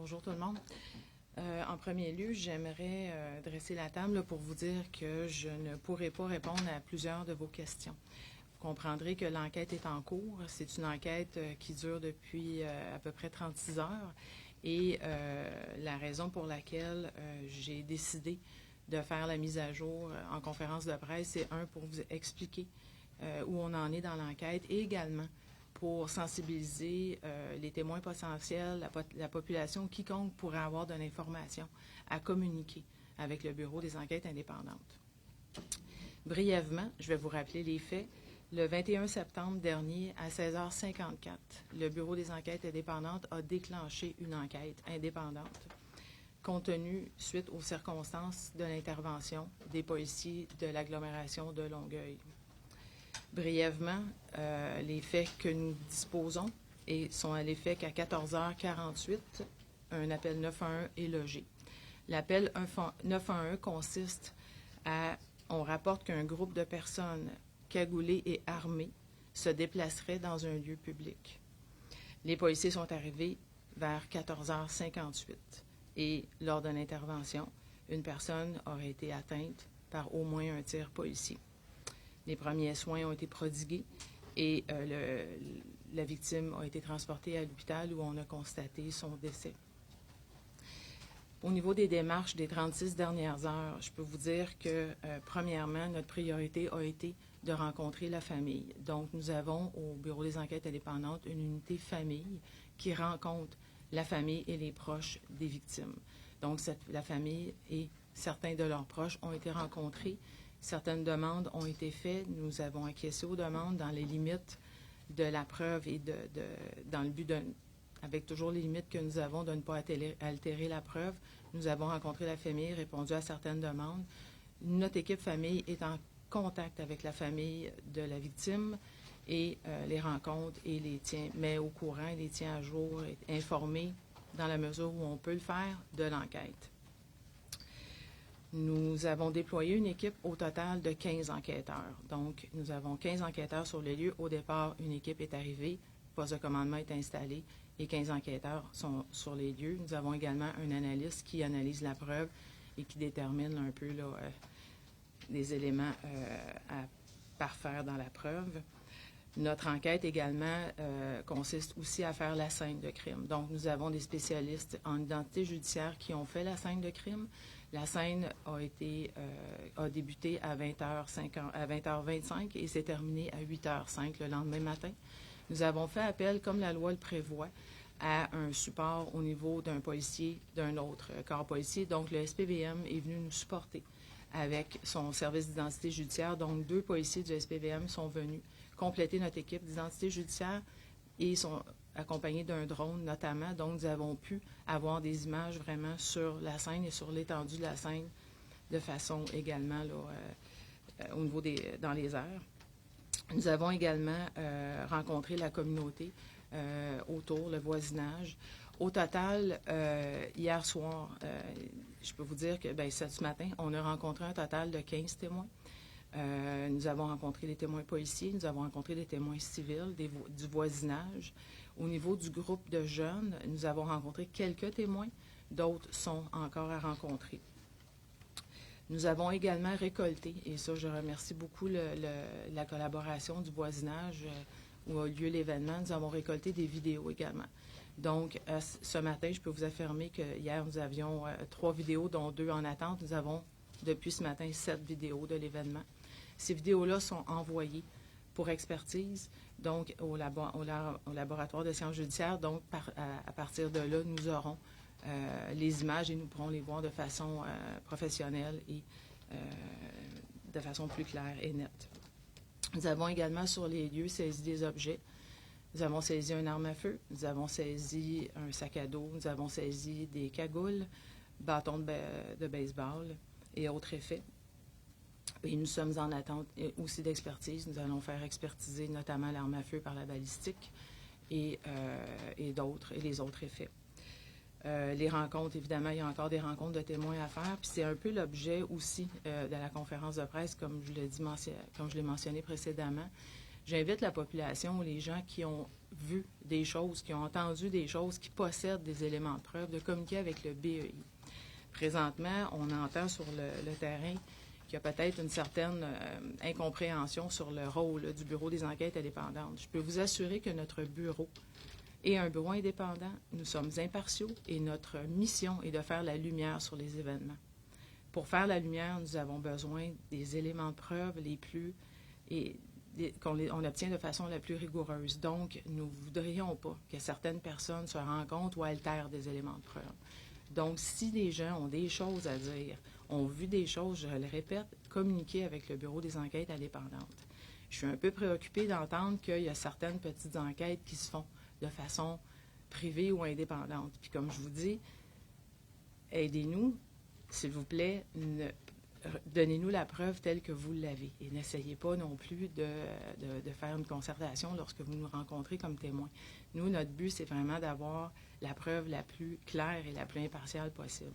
Bonjour tout le monde. En premier lieu, j'aimerais dresser la table là, pour vous dire que je ne pourrai pas répondre à plusieurs de vos questions. Vous comprendrez que l'enquête est en cours. C'est une enquête qui dure depuis à peu près 36 heures. Et la raison pour laquelle j'ai décidé de faire la mise à jour en conférence de presse, c'est pour vous expliquer où on en est dans l'enquête et également pour sensibiliser les témoins potentiels, la population, quiconque pourrait avoir de l'information à communiquer avec le Bureau des enquêtes indépendantes. Brièvement, je vais vous rappeler les faits. Le 21 septembre dernier, à 16h54, le Bureau des enquêtes indépendantes a déclenché une enquête indépendante compte tenu suite aux circonstances de l'intervention des policiers de l'agglomération de Longueuil. Brièvement, les faits que nous disposons sont à l'effet qu'à 14h48, un appel 911 est logé. L'appel 911 consiste on rapporte qu'un groupe de personnes cagoulées et armées se déplacerait dans un lieu public. Les policiers sont arrivés vers 14h58 et lors de l'intervention, une personne aurait été atteinte par au moins un tir policier. Les premiers soins ont été prodigués et la victime a été transportée à l'hôpital où on a constaté son décès. Au niveau des démarches des 36 dernières heures, je peux vous dire que, premièrement, notre priorité a été de rencontrer la famille. Donc, nous avons au Bureau des enquêtes indépendantes une unité famille qui rencontre la famille et les proches des victimes. Donc, la famille et certains de leurs proches ont été rencontrés. Certaines demandes ont été faites. Nous avons acquiescé aux demandes dans les limites de la preuve et dans le but avec toujours les limites que nous avons de ne pas altérer la preuve. Nous avons rencontré la famille, répondu à certaines demandes. Notre équipe famille est en contact avec la famille de la victime et les rencontre et les tient, met au courant, les tient à jour, est informé dans la mesure où on peut le faire de l'enquête. Nous avons déployé une équipe au total de 15 enquêteurs. Donc, nous avons 15 enquêteurs sur le lieu. Au départ, une équipe est arrivée, poste de commandement est installé et 15 enquêteurs sont sur les lieux. Nous avons également un analyste qui analyse la preuve et qui détermine un peu là, les éléments à parfaire dans la preuve. Notre enquête également consiste aussi à faire la scène de crime. Donc, nous avons des spécialistes en identité judiciaire qui ont fait la scène de crime. La scène a débuté à 20h25 et s'est terminée à 8h05 le lendemain matin. Nous avons fait appel, comme la loi le prévoit, à un support au niveau d'un policier, d'un autre corps policier. Donc, le SPVM est venu nous supporter avec son service d'identité judiciaire. Donc, 2 policiers du SPVM sont venus compléter notre équipe d'identité judiciaire et sont accompagnés d'un drone notamment. Donc, nous avons pu avoir des images vraiment sur la scène et sur l'étendue de la scène de façon également là, au niveau dans les airs. Nous avons également rencontré la communauté autour, le voisinage. Au total, hier soir, je peux vous dire que ce matin, on a rencontré un total de 15 témoins. Nous avons rencontré des témoins policiers, nous avons rencontré des témoins civils, du voisinage. Au niveau du groupe de jeunes, nous avons rencontré quelques témoins, d'autres sont encore à rencontrer. Nous avons également récolté, et ça je remercie beaucoup la collaboration du voisinage où a lieu l'événement, nous avons récolté des vidéos également. Donc, ce matin, je peux vous affirmer que hier, nous avions 3 vidéos, dont 2 en attente. Nous avons, depuis ce matin, 7 vidéos de l'événement. Ces vidéos-là sont envoyées pour expertise, donc au laboratoire de sciences judiciaires. Donc, à partir de là, nous aurons les images et nous pourrons les voir de façon professionnelle et de façon plus claire et nette. Nous avons également sur les lieux saisi des objets. Nous avons saisi une arme à feu, nous avons saisi un sac à dos, nous avons saisi des cagoules, bâtons de baseball et autres effets. Et nous sommes en attente aussi d'expertise. Nous allons faire expertiser notamment l'arme à feu par la balistique et les autres effets. Les rencontres, évidemment, il y a encore des rencontres de témoins à faire. Puis c'est un peu l'objet aussi de la conférence de presse, comme je l'ai mentionné précédemment. J'invite la population, les gens qui ont vu des choses, qui ont entendu des choses, qui possèdent des éléments de preuve, de communiquer avec le BEI. Présentement, on entend sur le terrain qu'il y a peut-être une certaine incompréhension sur le rôle du Bureau des enquêtes indépendantes. Je peux vous assurer que notre bureau est un bureau indépendant. Nous sommes impartiaux et notre mission est de faire la lumière sur les événements. Pour faire la lumière, nous avons besoin des éléments de preuve les plus qu'on obtient de façon la plus rigoureuse. Donc, nous ne voudrions pas que certaines personnes se rencontrent ou altèrent des éléments de preuve. Donc, si des gens ont des choses à dire, ont vu des choses, je le répète, communiquer avec le Bureau des enquêtes indépendantes. Je suis un peu préoccupée d'entendre qu'il y a certaines petites enquêtes qui se font de façon privée ou indépendante. Puis comme je vous dis, aidez-nous, s'il vous plaît, donnez-nous la preuve telle que vous l'avez. Et n'essayez pas non plus de faire une concertation lorsque vous nous rencontrez comme témoins. Nous, notre but, c'est vraiment d'avoir la preuve la plus claire et la plus impartiale possible.